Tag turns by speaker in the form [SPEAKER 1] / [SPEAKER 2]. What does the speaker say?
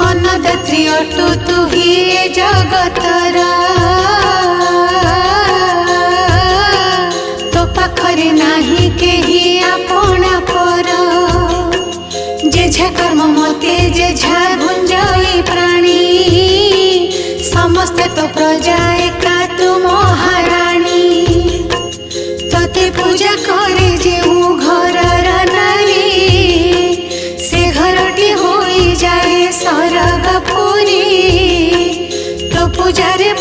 [SPEAKER 1] अन्नदात्री अटु तु ही ए जगतर तो पाखरे नाही केही आपणा पर जेझा कर्म मते जेझा गुंजई प्राणी समस्ते तो प्रजा एका तु महाराणी तोते पूजा करे जे घरर नारी से घरटी होई जाए सरगपुरी तो पूजारे